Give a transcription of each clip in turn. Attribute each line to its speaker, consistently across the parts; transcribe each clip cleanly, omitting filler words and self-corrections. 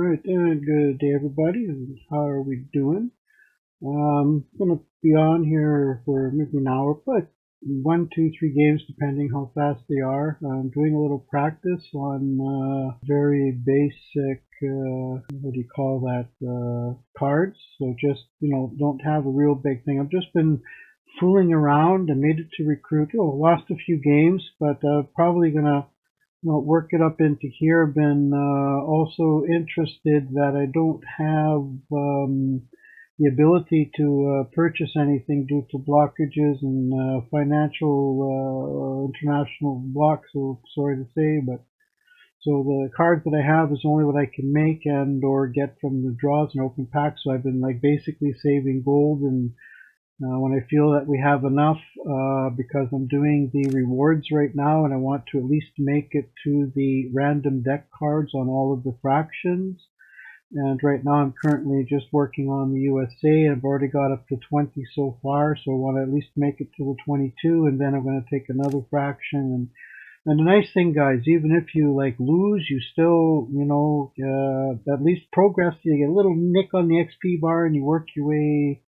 Speaker 1: Alright, good day everybody. How are we doing? I'm gonna be on here for maybe an hour, but 1, 2, 3 games depending how fast they are. I'm doing a little practice on very basic, what do you call that, cards. So just, don't have a real big thing. I've just been fooling around and made it to recruit. Lost a few games, but probably gonna work it up into here. Been also interested that I don't have the ability to purchase anything due to blockages and financial international blocks, so sorry to say, but so the cards that I have is only what I can make and or get from the draws and open packs. So I've been like basically saving gold, and when I feel that we have enough, because I'm doing the rewards right now and I want to at least make it to the random deck cards on all of the fractions. And right now I'm currently just working on the USA. I've already got up to 20 so far, so I want to at least make it to the 22, and then I'm going to take another fraction. And the nice thing, guys, even if you lose, you still, at least progress. You get a little nick on the XP bar and you work your way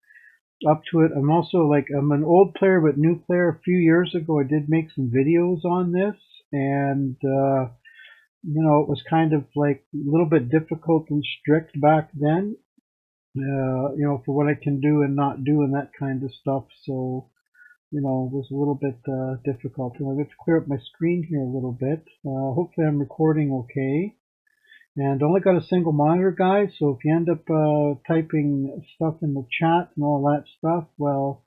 Speaker 1: up to it. I'm also I'm an old player but new player. A few years ago I did make some videos on this, and it was kind of a little bit difficult and strict back then, for what I can do and not do and that kind of stuff. So it was a little bit difficult. And I'll get to clear up my screen here a little bit. Hopefully I'm recording okay. And only got a single monitor, guys, so if you end up typing stuff in the chat and all that stuff, well,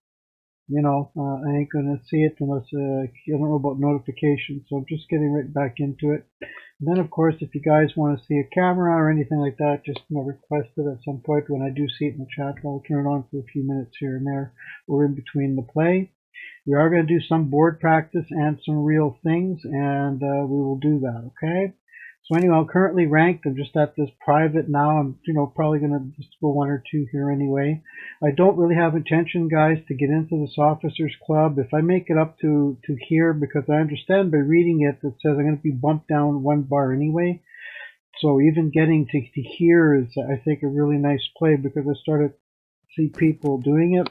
Speaker 1: I ain't going to see it unless I don't know about notifications. So I'm just getting right back into it. And then, of course, if you guys want to see a camera or anything like that, just request it at some point. When I do see it in the chat, I'll turn it on for a few minutes here and there or in between the play. We are going to do some board practice and some real things, and we will do that, okay? So anyway, I'm currently ranked. I'm just at this private now. I'm, probably going to just go 1 or 2 here anyway. I don't really have intention, guys, to get into this officers club. If I make it up to here, because I understand by reading it, it says I'm going to be bumped down 1 bar anyway. So even getting to here is, I think, a really nice play, because I started to see people doing it.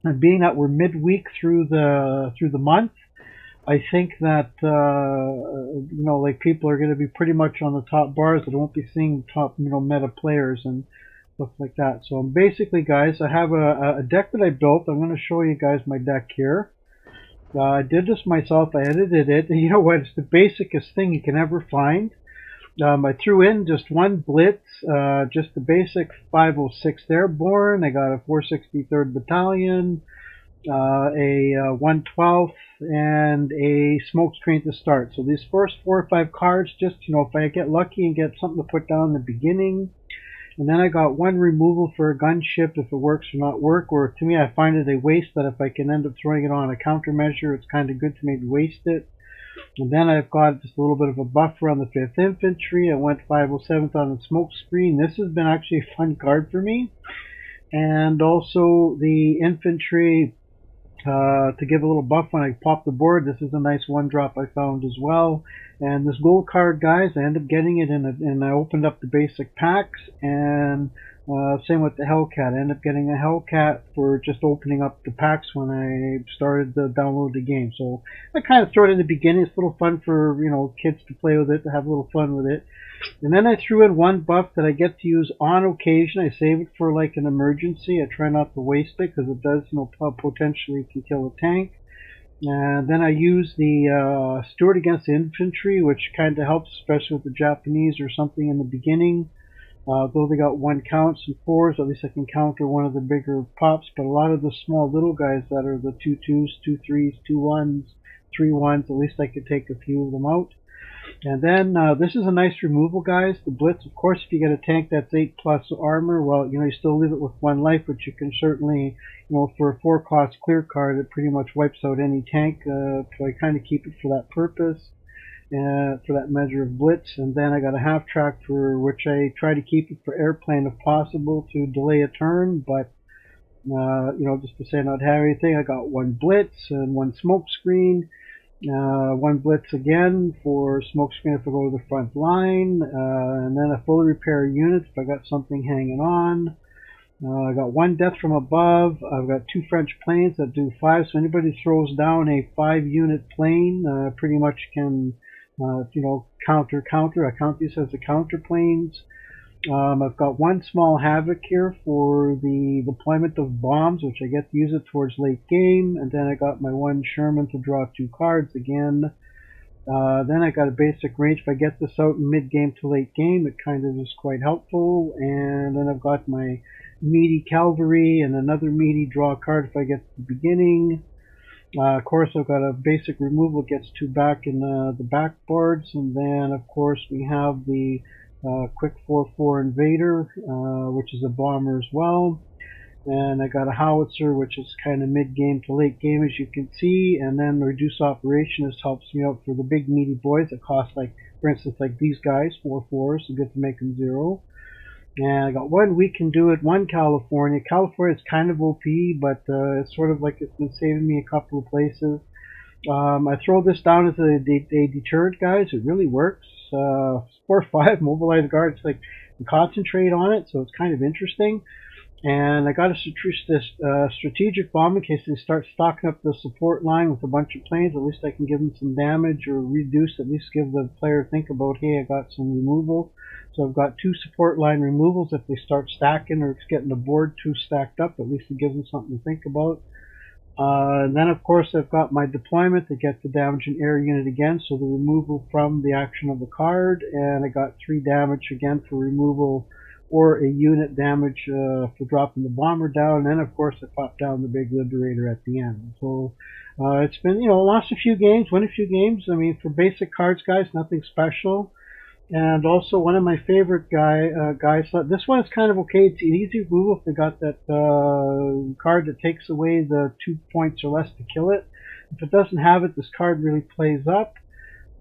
Speaker 1: And being that we're midweek through the month, I think that people are going to be pretty much on the top bars. I won't be seeing top meta players and stuff like that. So I'm basically, guys, I have a deck that I built. I'm going to show you guys my deck here. I did this myself. I edited it, and you know what? It's the basicest thing you can ever find. I threw in just 1 blitz, just the basic 506th Airborne. I got a 463rd Battalion, a 112th, and a smoke screen to start. So these first 4 or 5 cards, just, if I get lucky and get something to put down in the beginning. And then I got 1 removal for a gunship if it works or not work, or to me I find it a waste, that if I can end up throwing it on a countermeasure, it's kind of good to maybe waste it. And then I've got just a little bit of a buffer on the 5th Infantry. I went 507th on the smoke screen. This has been actually a fun card for me. And also the infantry, to give a little buff when I pop the board. This is a nice 1-drop I found as well. And this gold card, guys, I ended up getting it and I opened up the basic packs, and same with the Hellcat. I ended up getting a Hellcat for just opening up the packs when I started to download the game. So I kind of throw it in the beginning. It's a little fun for kids to play with it, to have a little fun with it. And then I threw in 1 buff that I get to use on occasion. I save it for an emergency. I try not to waste it, because it does potentially can kill a tank. And then I use the Steward against the infantry, which kind of helps, especially with the Japanese or something in the beginning. Though they got 1 counts and 4s, at least I can counter one of the bigger pops. But a lot of the small little guys that are the 2 2s, 2 3s, 2 1s, 3 1s, at least I could take a few of them out. And then this is a nice removal, guys. The Blitz, of course, if you get a tank that's 8+ armor, well, you still leave it with 1 life, but you can certainly, for a 4-cost clear card, it pretty much wipes out any tank. So I kind of keep it for that purpose, for that measure of Blitz. And then I got a half track, for which I try to keep it for airplane if possible to delay a turn, but just to say not have anything. I got 1 Blitz and 1 smoke screen. One blitz again for smokescreen if I go to the front line, and then a fully repair unit if I got something hanging on. I got one death from above. I've got two French planes that do 5, so anybody throws down a 5-unit plane pretty much can, counter. I count these as the counter planes. I've got one small Havoc here for the deployment of bombs, which I get to use it towards late game. And then I got my one Sherman to draw 2 cards again. Then I got a basic range. If I get this out in mid-game to late game, it kind of is quite helpful. And then I've got my meaty cavalry and another meaty draw card if I get to the beginning. Of course, I've got a basic removal, gets 2 back in the backboards. And then, of course, we have the quick 4/4 invader, which is a bomber as well. And I got a howitzer, which is kind of mid-game to late game, as you can see. And then the reduce operationist helps me out for the big meaty boys that cost, like, for instance, like these guys, 4/4s, so good to make them 0. And I got one we can do it, one California. California is kind of OP, but it's sort of like it's been saving me a couple of places. I throw this down as a deterrent, guys. It really works. 4/5 mobilize guards, like concentrate on it, so it's kind of interesting. And I got a strategic bomb in case they start stocking up the support line with a bunch of planes. At least I can give them some damage or reduce, at least give the player think about, hey, I got some removal. So I've got 2 support line removals if they start stacking or it's getting the board 2 stacked up. At least it gives them something to think about. And then, of course, I've got my deployment to get the damage and air unit again, so the removal from the action of the card. And I got 3 damage again for removal or a unit damage for dropping the bomber down. And then, of course, I popped down the big liberator at the end. So it's been, lost a few games, won a few games. I mean, for basic cards, guys, nothing special. And also one of my favorite guys. This one is kind of okay. It's an easy removal if they got that card that takes away the 2 points or less to kill it. If it doesn't have it, this card really plays up.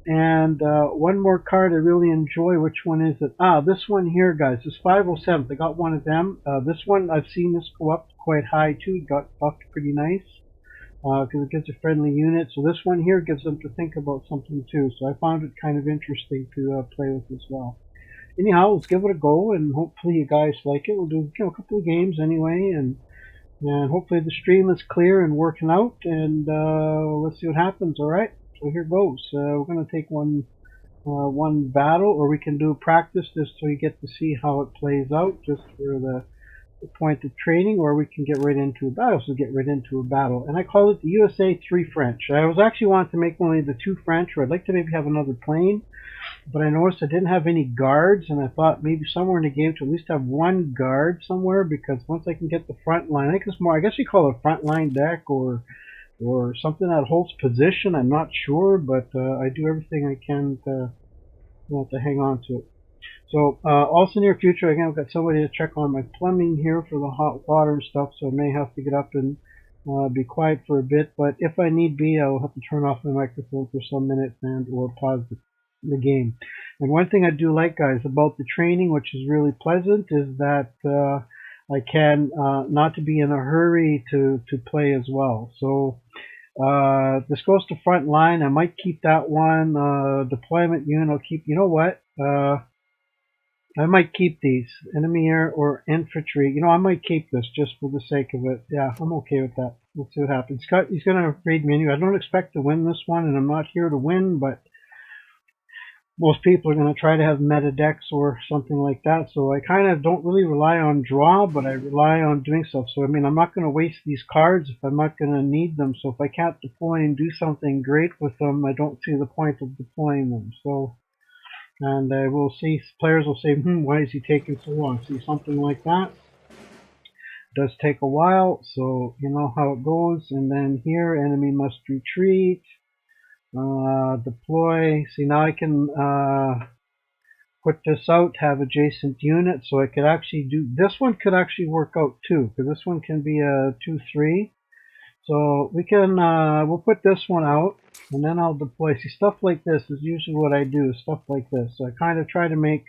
Speaker 1: And one more card I really enjoy. Which one is it? This one here, guys. This 507. I got one of them. This one, I've seen this go up quite high too. It got buffed pretty nice. Because it gives a friendly unit. So this one here gives them to think about something too. So I found it kind of interesting to play with as well. Anyhow, let's give it a go, and hopefully you guys like it. We'll do a couple of games anyway, and hopefully the stream is clear and working out, and let's see what happens. All right, so here goes. We're going to take one battle, or we can do practice just so you get to see how it plays out, just for the point of training, or we can get right into a battle. So get right into a battle, and I call it the USA 3 French. I was actually wanting to make only the 2 French, or I'd like to maybe have another plane, but I noticed I didn't have any guards, and I thought maybe somewhere in the game to at least have 1 guard somewhere, because once I can get the front line, I think it's more, I guess you call it a front line deck, or something that holds position. I'm not sure, but I do everything I can to hang on to it. So also near future, again, I've got somebody to check on my plumbing here for the hot water and stuff, so I may have to get up and be quiet for a bit. But if I need be, I'll have to turn off my microphone for some minutes and or pause the game. And one thing I do like, guys, about the training, which is really pleasant, is that I can not to be in a hurry to play as well. So this goes to front line. I might keep that one. Deployment unit, I'll keep. You know what? I might keep these, enemy air or infantry. I might keep this just for the sake of it. Yeah, I'm okay with that. We'll see what happens. He's going to raid me anyway. I don't expect to win this one, and I'm not here to win, but most people are going to try to have meta decks or something like that. So I kind of don't really rely on draw, but I rely on doing stuff. So, I mean, I'm not going to waste these cards if I'm not going to need them. So if I can't deploy and do something great with them, I don't see the point of deploying them. So... And we'll see, players will say, why is he taking so long? See, something like that. It does take a while, so you know how it goes. And then here, enemy must retreat. Deploy. See, now I can put this out, have adjacent units, so I could actually do, this one could actually work out too, because this one can be a 2-3. So we can, we'll put this one out, and then I'll deploy. See, stuff like this is usually what I do, stuff like this. So I kind of try to make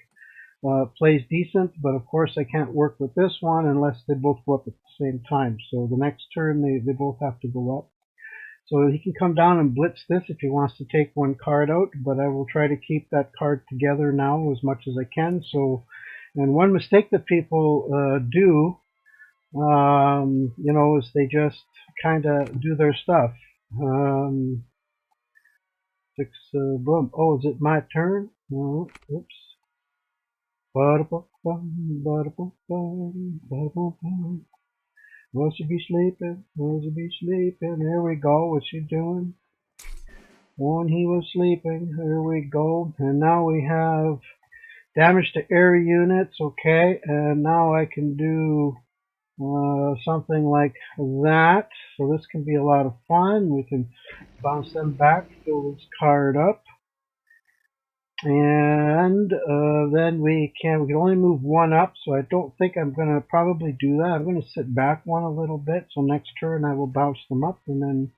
Speaker 1: plays decent, but of course I can't work with this one unless they both go up at the same time. So the next turn, they both have to go up. So he can come down and blitz this if he wants to take one card out, but I will try to keep that card together now as much as I can. So, and one mistake that people do, you know, is they just kind of do their stuff. Boom. Oh, is it my turn? Oh, oops. Will she be sleeping? Will she be sleeping? There we go. What's she doing? When he was sleeping. Here we go. And now we have damage to air units. Okay. And now I can do something like that. So this can be a lot of fun. We can bounce them back, fill this card up. And then we can only move one up, so I don't think I'm going to probably do that. I'm going to sit back one a little bit, so next turn I will bounce them up, and then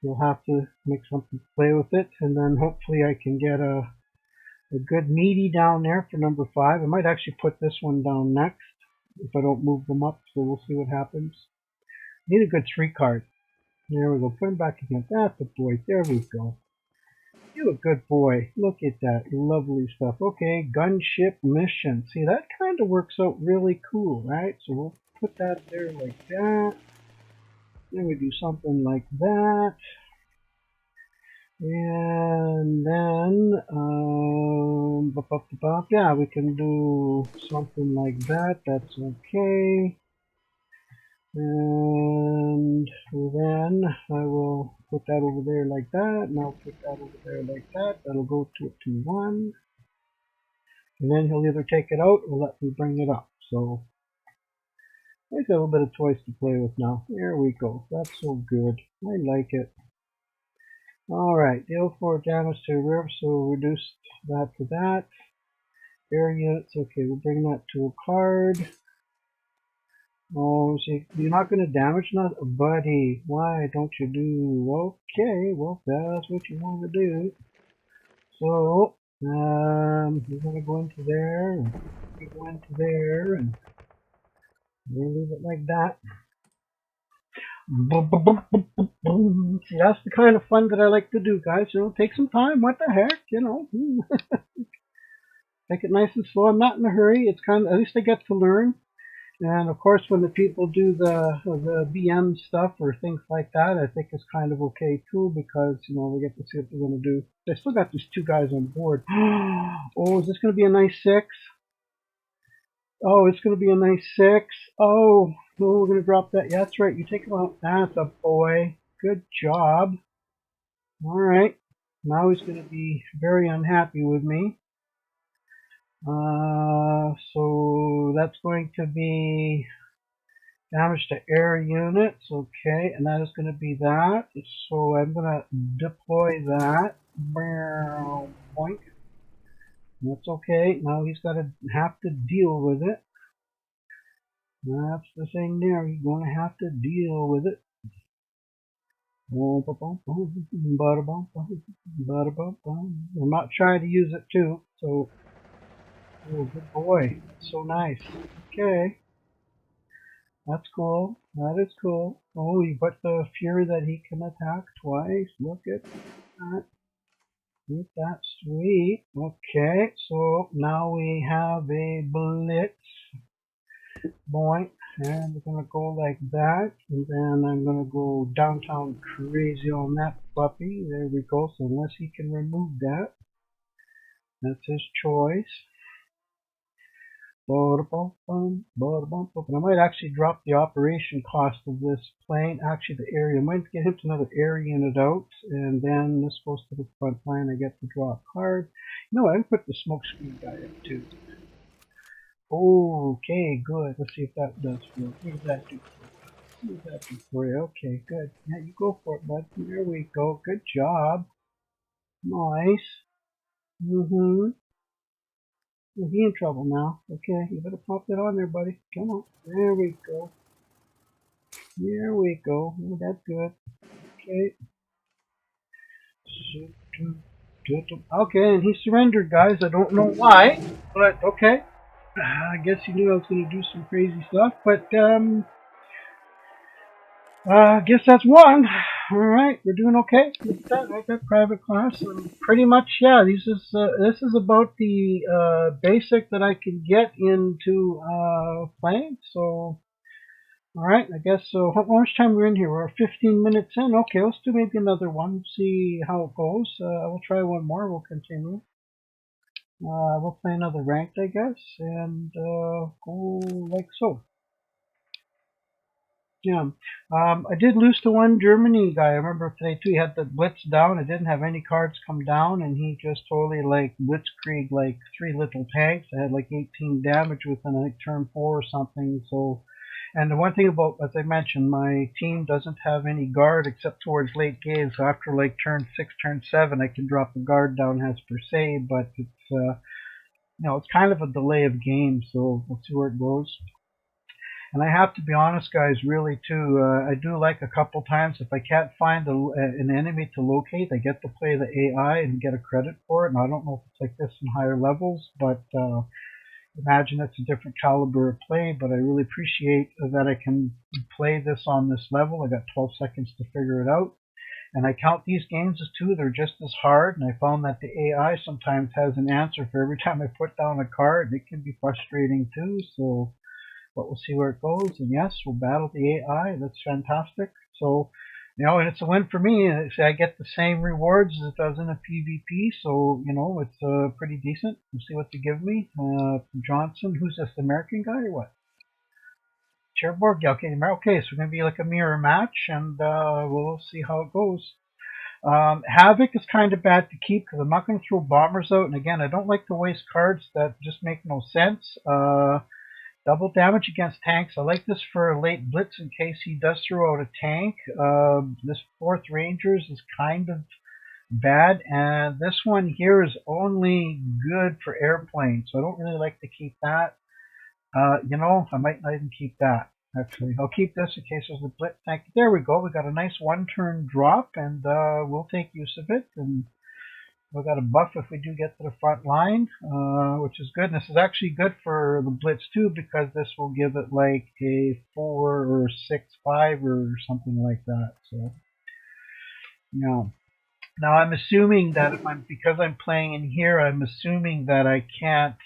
Speaker 1: you'll have to make something to play with it, and then hopefully I can get a good meaty down there for number 5. I might actually put this one down next if I don't move them up, so we'll see what happens. Need a good 3 card. There we go. Put him back again. That's a boy. There we go. You a good boy. Look at that. Lovely stuff. Okay, gunship mission. See, that kind of works out really cool, right? So we'll put that there like that. Then we do something like that. And then, yeah, we can do something like that. That's okay. And then I will put that over there like that, and I'll put that over there like that. That'll go to 2-1. And then he'll either take it out or let me bring it up. So I've got a little bit of toys to play with now. There we go. That's so good. I like it. Alright, deal 4 damage to a river, so we'll reduce that to that. Air units, okay, we'll bring that to a card. Oh, see, you're not going to damage nothing? Buddy, why don't you do? Okay, well, that's what you want to do. So, you're going to go into there, and you go into there, and we'll leave it like that. See, that's the kind of fun that I like to do, guys. You know, take some time. What the heck, you know? Take it nice and slow. I'm not in a hurry. It's kind of, at least I get to learn. And of course, when the people do the BM stuff or things like that, I think it's kind of okay too, because you know we get to see what they're going to do. I still got these 2 guys on board. Oh, is this going to be a nice 6? Oh, it's going to be a nice 6. Oh, we're going to drop that. Yeah, that's right. You take him out. That's a boy. Good job. All right. Now he's going to be very unhappy with me. So that's going to be damage to air units, okay, and that is going to be that. So I'm going to deploy that. Boink. That's okay. Now he's got to have to deal with it. That's the thing there. He's going to have to deal with it. I'm not trying to use it too, so. Oh, good boy. So nice. Okay. That's cool. That is cool. Oh, you got the fury that he can attack twice. Look at that. Look at that. Sweet. Okay, so now we have a blitz. Boink. And we're going to go like that. And then I'm going to go downtown crazy on that puppy. There we go. So unless he can remove that, that's his choice. And I might actually drop the operation cost of this plane. Actually, the area. I might get him to another air unit out, and then this goes to the front line. I get to draw a card. You know, I can put the smoke screen guy up too. Okay, good. Let's see if that does for you. What does that do for you? What does that do for you? Okay, good. Yeah, you go for it, bud. There we go. Good job. Nice. He's in trouble now. Okay, you better pop that on there, buddy. Come on. There we go. There we go. Oh, that's good. Okay. Okay, and he surrendered, guys. I don't know why, but okay. I guess he knew I was going to do some crazy stuff, but I guess that's one. All right, we're doing okay with that. I got private class, and pretty much, yeah. This is about the basic that I can get into playing. So, all right, I guess so. How much time we're in here? We're 15 minutes in. Okay, let's do maybe another one. See how it goes. We'll try one more. We'll continue. We'll play another ranked, I guess, and go like so. Yeah. I did lose to one Germany guy. I remember today too. He had the blitz down. I didn't have any cards come down, and he just totally like blitzkrieg like 3 little tanks. I had like 18 damage within like turn 4 or something. So, and the one thing about, as I mentioned, my team doesn't have any guard except towards late game. So after like turn 6, turn 7, I can drop the guard down as per se. But it's it's kind of a delay of game. So we'll see where it goes. And I have to be honest, guys, really too. I do like a couple times if I can't find an enemy to locate, I get to play the AI and get a credit for it. And I don't know if it's like this in higher levels, but imagine it's a different caliber of play. But I really appreciate that I can play this on this level. I got 12 seconds to figure it out. And I count these games as 2. They're just as hard. And I found that the AI sometimes has an answer for every time I put down a card. It can be frustrating too. So. But we'll see where it goes. And yes, we'll battle the AI. That's fantastic. So, and it's a win for me. I get the same rewards as it does in a PvP. So, it's pretty decent. We'll see what they give me. Johnson, who's this, the American guy or what? Cherbourg, yeah, okay. Okay, so we're going to be like a mirror match, and we'll see how it goes. Havoc is kind of bad to keep because I'm not going to throw bombers out. And again, I don't like to waste cards that just make no sense. Double damage against tanks. I like this for a late blitz in case he does throw out a tank. This 4th Rangers is kind of bad. And this one here is only good for airplanes. So I don't really like to keep that. I might not even keep that. Actually, I'll keep this in case there's a blitz tank. There we go. We got a nice 1-turn drop, and we'll take use of it. And we've got a buff if we do get to the front line, which is good. And this is actually good for the blitz too, because this will give it like a 4 or 6, 5 or something like that. So, yeah. Now I'm assuming that because I'm playing in here, I'm assuming that I can't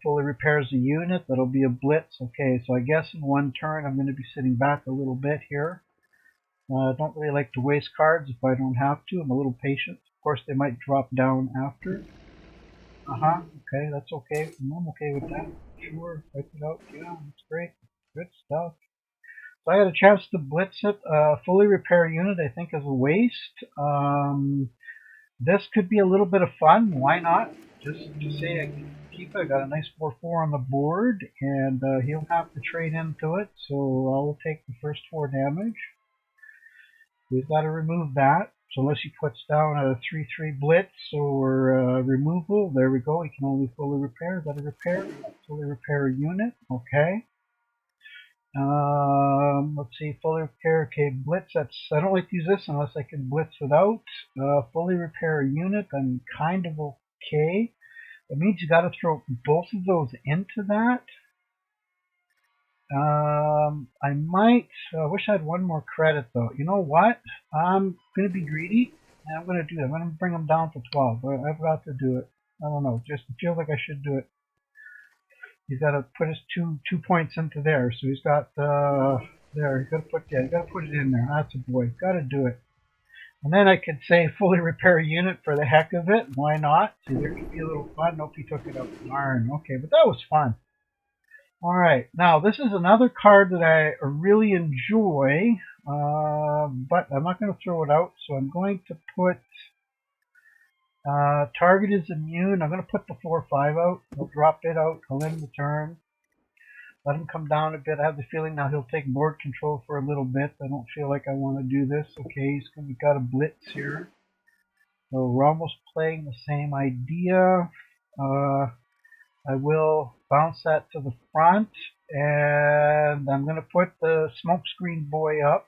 Speaker 1: fully repairs the unit. That'll be a blitz. Okay, so I guess in 1 turn I'm going to be sitting back a little bit here. I don't really like to waste cards if I don't have to. I'm a little patient. Of course, they might drop down after. Okay, that's okay. I'm okay with that. Sure, wipe it out. Yeah, that's great. Good stuff. So I had a chance to blitz it. Fully repair unit, I think, is a waste. This could be a little bit of fun. Why not? Just to say I can keep it. I got a nice 4/4 on the board, and he'll have to trade into it. So I will take the first 4 damage. We've got to remove that. So unless he puts down a 3/3 blitz or removal, there we go. He can only fully repair. Is that a repair? Fully repair a unit. Okay. Let's see. Fully repair. Okay, blitz. I don't like to use this unless I can blitz without. Fully repair a unit. I'm kind of okay. That means you got to throw both of those into that. I might. I wish I had 1 more credit though. You know what? I'm gonna be greedy, and I'm gonna do it. I'm gonna bring them down to 12. I've got to do it. I don't know. Just feels like I should do it. He's got to put his two points into there. So he's got there. He's got to put you got to put it in there. That's a boy. Got to do it. And then I could say fully repair a unit for the heck of it. Why not? See, there could be a little fun. Nope, he took it out. Darn. Okay, but that was fun. Alright, now this is another card that I really enjoy, but I'm not going to throw it out, so I'm going to put target is immune. I'm going to put the 4/5 out. I'll drop it out. I'll end the turn. Let him come down a bit. I have the feeling now he'll take board control for a little bit. I don't feel like I want to do this. Okay, we've got a blitz here. So we're almost playing the same idea. I will bounce that to the front, and I'm going to put the smokescreen boy up,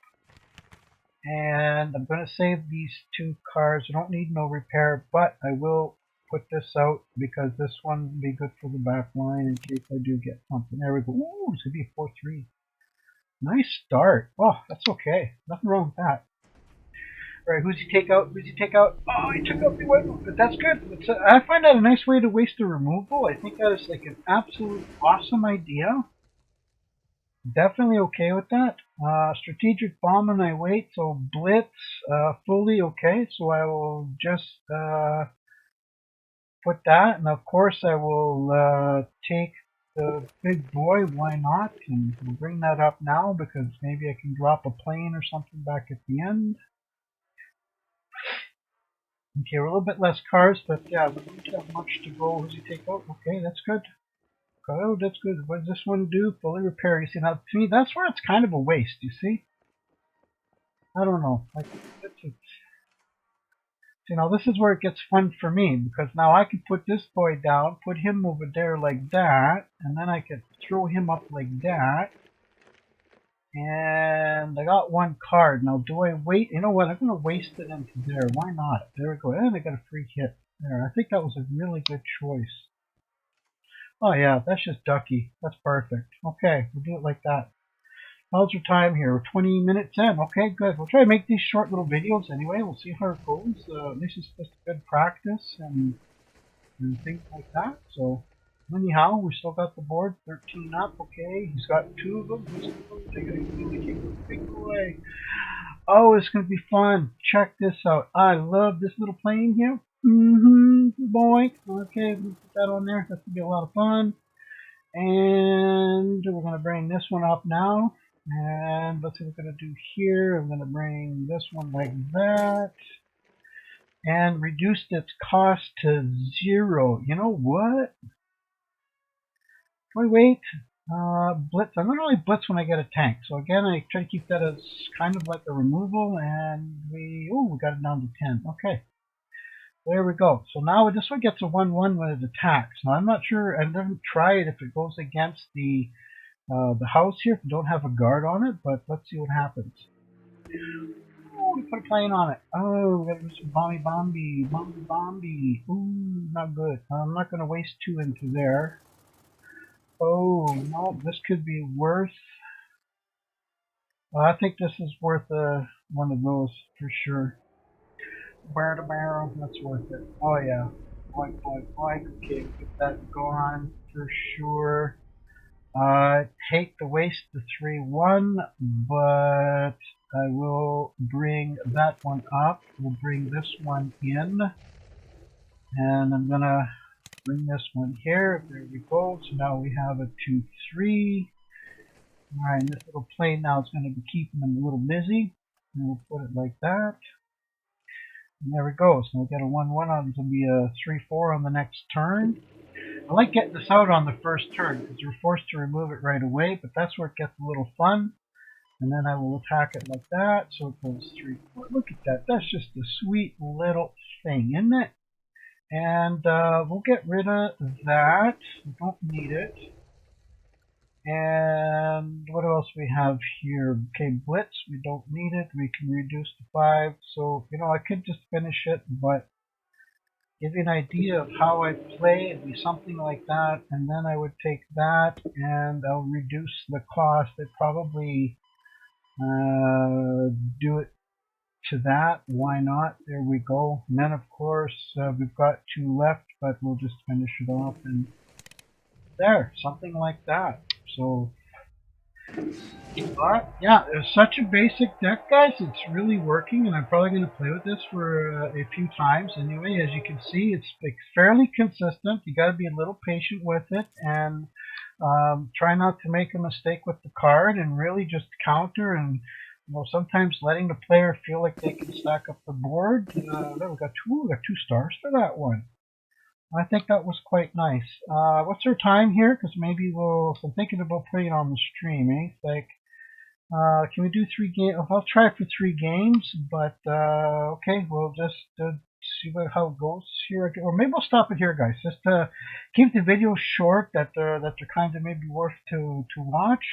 Speaker 1: and I'm going to save these 2 cards. I don't need no repair, but I will put this out because this one will be good for the back line in case I do get something. There we go. Ooh, this would be a 4/3. Nice start. Oh, that's okay. Nothing wrong with that. All right, who's he take out? Who's he take out? Oh, he took out the window, but that's good. I find that a nice way to waste a removal. I think that is like an absolute awesome idea. Definitely okay with that. Strategic bomb and I wait, so blitz, fully okay. So I will just put that, and of course I will take the big boy. Why not? And we'll bring that up now because maybe I can drop a plane or something back at the end. Okay, we're a little bit less cars, but yeah, we don't have much to go. Who's he take out? Okay, that's good. Oh, that's good. What does this one do? Fully repair. You see, now to me, that's where it's kind of a waste. You see? I don't know. Like, you know, this is where it gets fun for me because now I can put this boy down, put him over there like that, and then I can throw him up like that. And I got one card. Now, do I wait? You know what? I'm going to waste it into there. Why not? There we go. And I got a free hit there. I think that was a really good choice. Oh, yeah. That's just ducky. That's perfect. Okay. We'll do it like that. How's your time here? We're 20 minutes in. Okay, good. We'll try to make these short little videos anyway. We'll see how it goes. This is just good practice and things like that. So, anyhow, we still got the board 13 up. Okay, he's got 2 of them. They're going to really keep the big boy. Oh, it's going to be fun. Check this out. I love this little plane here. Boy. Okay, we'll put that on there. That's going to be a lot of fun. And we're going to bring this one up now. And let's see what we're going to do here. I'm going to bring this one like that. And reduce its cost to 0. You know what? Do I wait? Blitz. I'm going to only blitz when I get a tank. So again, I try to keep that as kind of like a removal. And we got it down to 10. Okay. There we go. So now this one gets a 1-1 when it attacks. Now I'm not sure. I've never tried if it goes against the house here. If you don't have a guard on it, but let's see what happens. Oh, we put a plane on it. Oh, we got to do some bomby. Ooh, not good. I'm not going to waste 2 into there. Oh, no, this could be worth. I think this is worth one of those for sure. Barrel, that's worth it. Oh yeah. Boink. Okay, get that going for sure. Take the waste the 3-1, but I will bring that one up. We'll bring this one in, and I'm gonna bring this one here. There we go. So now we have a 2-3. All right, this little plane now is going to be keeping them a little busy. And we'll put it like that. And there we go. So we'll get a 1-1 on. It'll be a 3-4 on the next turn. I like getting this out on the first turn because you're forced to remove it right away, but that's where it gets a little fun. And then I will attack it like that. So it goes 3-4. Look at that. That's just a sweet little thing, isn't it? And we'll get rid of that. We don't need it. And what else we have here? Okay, blitz. We don't need it. We can reduce to 5. So, you know, I could just finish it, but give you an idea of how I play, it'd be something like that, and then I would take that and I'll reduce the cost. I'd probably do it to that. Why not? There we go. And then, of course, we've got 2 left, but we'll just finish it off, and there, something like that. So, but yeah, it's such a basic deck, guys. It's really working, and I'm probably going to play with this for a few times. Anyway, as you can see, it's fairly consistent. You got to be a little patient with it, and try not to make a mistake with the card, and really just counter. And sometimes letting the player feel like they can stack up the board. There we got 2 stars for that one. I think that was quite nice. What's our time here? Because maybe if I'm thinking about putting it on the stream, like, can we do 3 games? I'll try for 3 games, but okay, we'll just see how it goes here. Or maybe we'll stop it here, guys, just to keep the videos short, that they're kind of maybe worth to watch.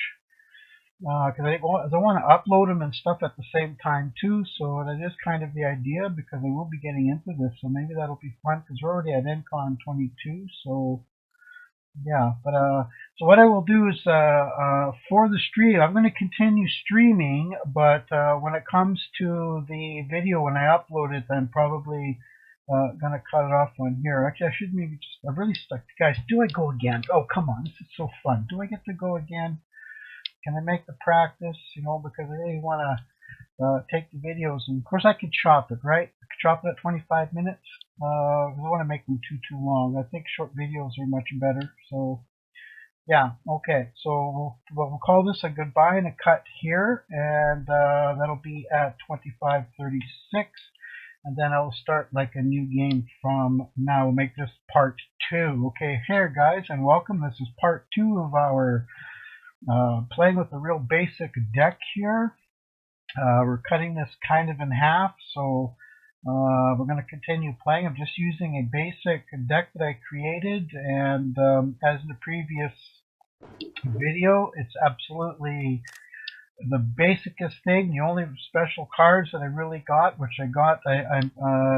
Speaker 1: Because I want to upload them and stuff at the same time too, so that is kind of the idea, because I will be getting into this, so maybe that'll be fun, because we're already at NCon 22, so Yeah, but so what I will do is for the stream, I'm going to continue streaming, but when it comes to the video, when I upload it, I'm probably going to cut it off on here. Actually, I should maybe just, I'm really stuck. Guys, do I go again? Oh, come on, this is so fun. Do I get to go again? Can I make the practice, you know, because I really want to take the videos, and of course I could chop it, right? I could chop it at 25 minutes. I don't want to make them too long. I think short videos are much better. So yeah, okay. So we'll call this a goodbye and a cut here, and that'll be at 25:36, and then I'll start like a new game from now. We'll make this part 2. Okay, here guys, and welcome. This is part 2 of our playing with a real basic deck here. We're cutting this kind of in half, so we're going to continue playing. I'm just using a basic deck that I created, and as in the previous video, it's absolutely the basicest thing. The only special cards that I really got, which I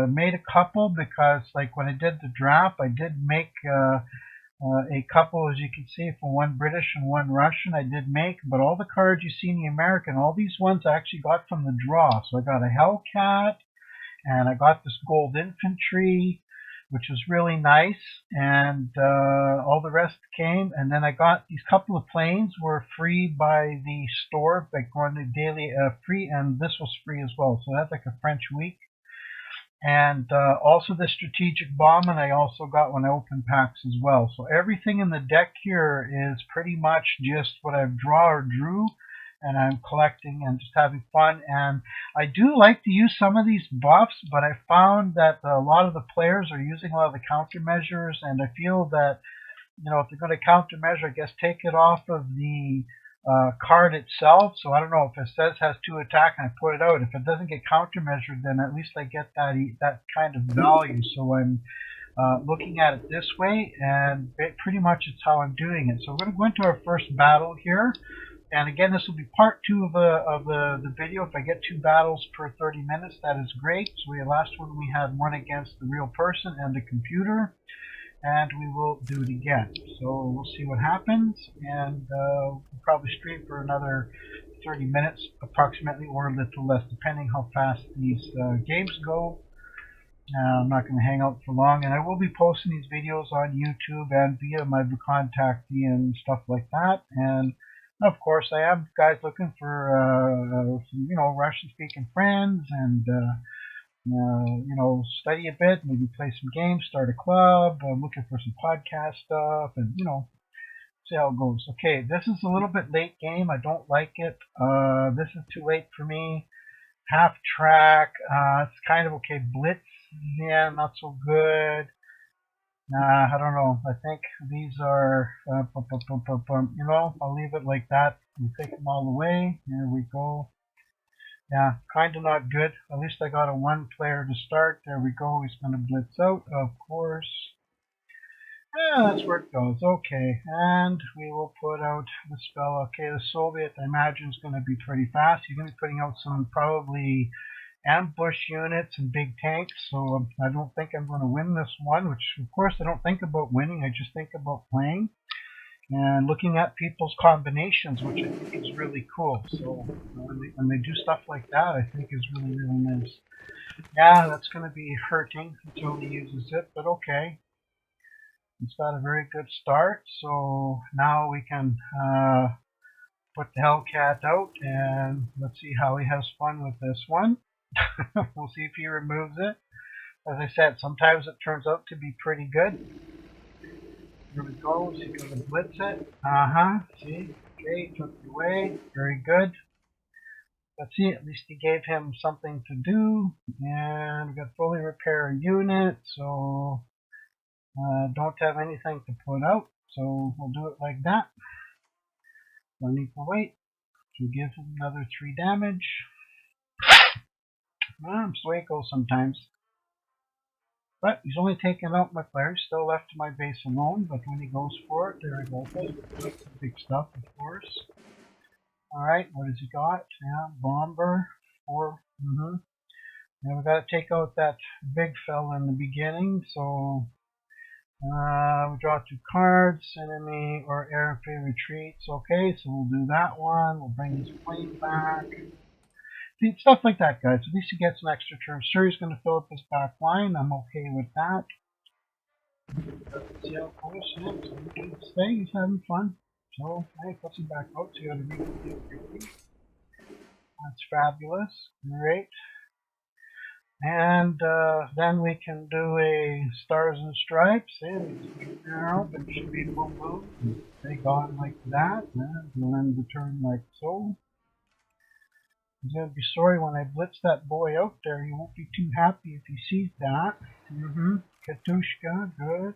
Speaker 1: made a couple because, like, when I did the draft, I did make a couple, as you can see, for one British and one Russian I did make, but all the cards you see in the American, all these ones I actually got from the draw. So I got a Hellcat, and I got this Gold Infantry, which was really nice, and all the rest came, and then I got these couple of planes were free by the store, like on the daily free, and this was free as well, so that's like a French week. And also the strategic bomb, and I also got when I opened packs as well. So everything in the deck here is pretty much just what I've drawn or drew, and I'm collecting and just having fun. And I do like to use some of these buffs, but I found that a lot of the players are using a lot of the countermeasures, and I feel that, you know, if they're going to countermeasure, I guess take it off of the card itself. So I don't know if it says has 2 attack and I put it out. If it doesn't get countermeasured, then at least I get that kind of value. So I'm looking at it this way, and pretty much it's how I'm doing it. So we're going to go into our first battle here. And again, this will be part 2 of the video. If I get 2 battles per 30 minutes, that is great. So the last one we had one against the real person and the computer, and we will do it again. So we'll see what happens, and we'll probably stream for another 30 minutes approximately, or a little less, depending how fast these games go. I'm not going to hang out for long, and I will be posting these videos on YouTube and via my contactee and stuff like that. And of course, I have guys looking for some, you know, Russian-speaking friends, and you know, study a bit, maybe play some games, start a club. I'm looking for some podcast stuff, and, you know, see how it goes. Okay, this is a little bit late game. I don't like it. This is too late for me. Half track. It's kind of okay. Blitz, yeah, not so good. I don't know. I think these are, you know, I'll leave it like that. We'll take them all away. Here we go. Yeah, kind of not good. At least I got a 1 player to start. There we go. He's going to blitz out, of course. Yeah, that's where it goes. Okay, and we will put out the spell. Okay, the Soviet, I imagine, is going to be pretty fast. He's going to be putting out some probably ambush units and big tanks, so I don't think I'm going to win this one, which, of course, I don't think about winning. I just think about playing and looking at people's combinations, which I think is really cool. So when they do stuff like that, I think is really, really nice. Yeah, that's going to be hurting until he uses it, but okay. He's got a very good start, so now we can put the Hellcat out, and let's see how he has fun with this one. We'll see if he removes it. As I said, sometimes it turns out to be pretty good. Here we go. Is he going to blitz it? See? Okay, took it away. Very good. Let's see, at least he gave him something to do. And we got fully repair a unit, so don't have anything to put out. So we'll do it like that. Don't need to wait. So give him another 3 damage. I'm so it goes sometimes. But he's only taken out my player. He's still left to my base alone. But when he goes for it, there he goes. Big stuff, of course. Alright, what has he got? Yeah, bomber. 4. And we got to take out that big fella in the beginning. So We draw 2 cards, enemy or airplane retreats. Okay, so we'll do that one. We'll bring his plane back. See, stuff like that, guys. At least he gets an extra turn. Sure, he's going to fill up his back line. I'm okay with that. See how it goes. Yeah, so we can stay. He's having fun. So, hey, puts him back out. So you got to read it quickly. That's fabulous. Great. And then we can do a stars and stripes. And it should be full move. Take on like that. And we'll end the turn like so. He's going to be sorry when I blitz that boy out there. He won't be too happy if he sees that. Katushka, good.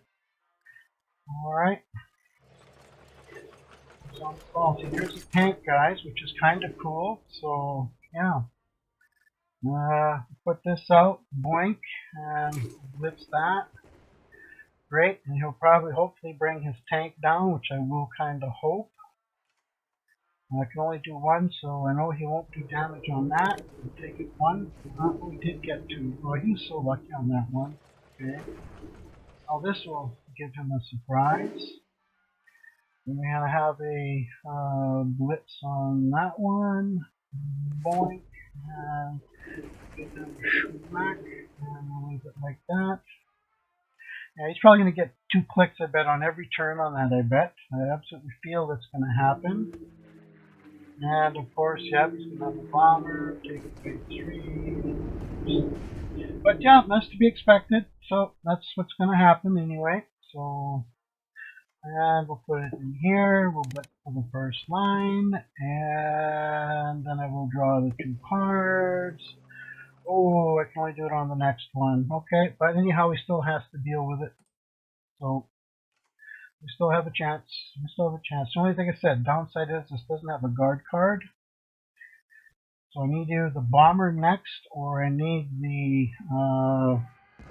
Speaker 1: Alright. So here's a tank, guys, which is kind of cool. So, yeah. Put this out, boink, and blitz that. Great, and he'll probably hopefully bring his tank down, which I will kind of hope. I can only do 1, so I know he won't do damage on that. We'll take it 1. We did get 2. Oh, he's so lucky on that one. Okay. Oh, this will give him a surprise. Then we're gonna have a blitz on that one. Boink. And get them smack. And we'll leave it like that. Yeah, he's probably gonna get 2 clicks, I bet, on every turn on that, I bet. I absolutely feel that's gonna happen. And of course, yeah, he's going to have a bomber, take it by 3. But yeah, that's to be expected. So that's what's going to happen anyway. So, and we'll put it in here. We'll blitz for the first line. And then I will draw the 2 cards. Oh, I can only do it on the next one. Okay, but anyhow, he still has to deal with it. So, we still have a chance. We still have a chance. The only thing I said, downside is this doesn't have a guard card. So I need either the bomber next, or I need the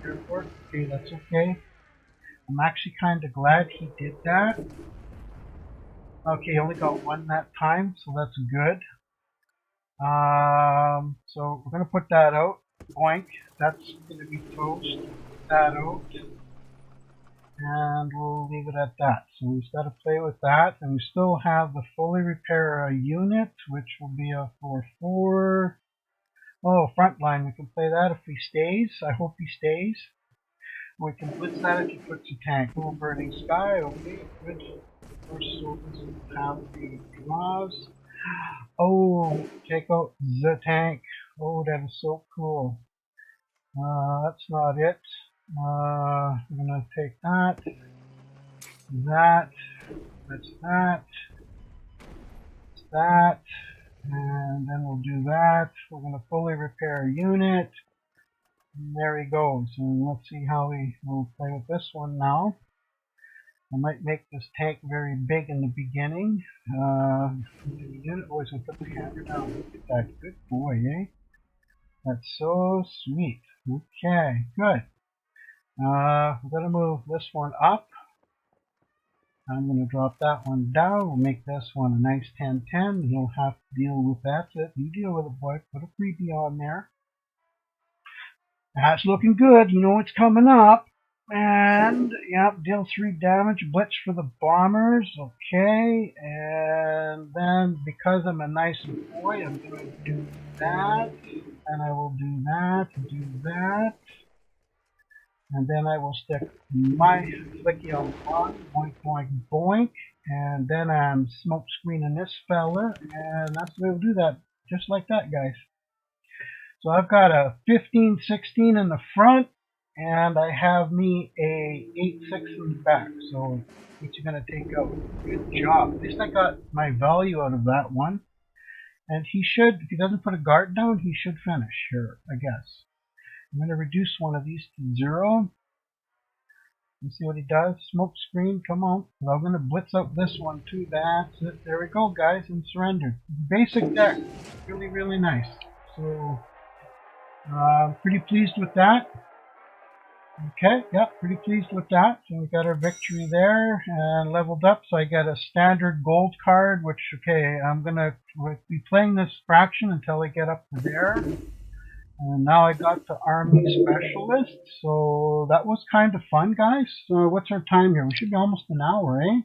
Speaker 1: airport. Okay, that's okay. I'm actually kind of glad he did that. Okay, he only got 1 that time, so that's good. So we're going to put that out. Boink. That's going to be toast. Put that out. And we'll leave it at that. So we've got to play with that. And we still have the fully repair a unit, which will be a 4/4. Oh, front line. We can play that if he stays. I hope he stays. We can blitz that if he puts a tank. Oh, burning sky. Okay, good. First soldiers will have the draws. Oh, take out the tank. Oh, that is so cool. That's not it. I'm going to take that, that's that, and then we'll do that. We're going to fully repair a unit. And there he goes. And let's see how we will play with this one now. I might make this tank very big in the beginning. The unit boys will put the hammer down. Look at that. Good boy, eh? That's so sweet. Okay, good. We're going to move this one up. I'm going to drop that one down. We'll make this one a nice 10-10. You'll have to deal with that. You deal with it, boy. Put a freebie on there. That's looking good. You know it's coming up. And, yeah, deal 3 damage. Blitz for the bombers. Okay. And then, because I'm a nice boy, I'm going to do that. And I will do that. Do that. And then I will stick my flicky on the bottom, boink, boink, boink. And then I'm smoke screening this fella. And that's the way we'll do that. Just like that, guys. So I've got a 15-16 in the front. And I have me a 8-6 in the back. So what's he going to take out? Good job. At least I got my value out of that one. And he should, if he doesn't put a guard down, he should finish here, I guess. I'm going to reduce one of these to 0. Let's see what he does. Smoke screen, come on. I'm going to blitz up this one too. That's it. There we go, guys, and surrender. Basic deck. Really, really nice. So, pretty pleased with that. Okay, yep, pretty pleased with that. So we got our victory there and leveled up. So I got a standard gold card, which, okay, I'm going to be playing this fraction until I get up to there. And now I got to Army Specialist, so that was kind of fun, guys. What's our time here? We should be almost an hour, eh?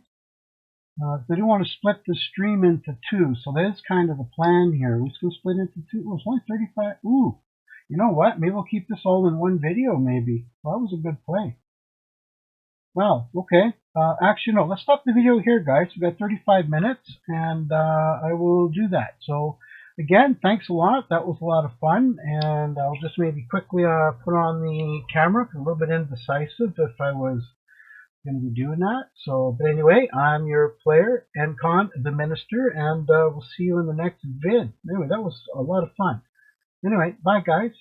Speaker 1: They do want to split the stream into two, so that is kind of the plan here. We're going to split into two. Oh, it's only 35. Ooh, you know what? Maybe we'll keep this all in one video, maybe. Well, that was a good play. Well, okay. Actually, no, let's stop the video here, guys. We've got 35 minutes, and I will do that. So, again, thanks a lot. That was a lot of fun, and I'll just maybe quickly put on the camera. A little bit indecisive if I was going to be doing that. So, but anyway, I'm your player, Encon, the Minister, and we'll see you in the next vid. Anyway, that was a lot of fun. Anyway, bye, guys.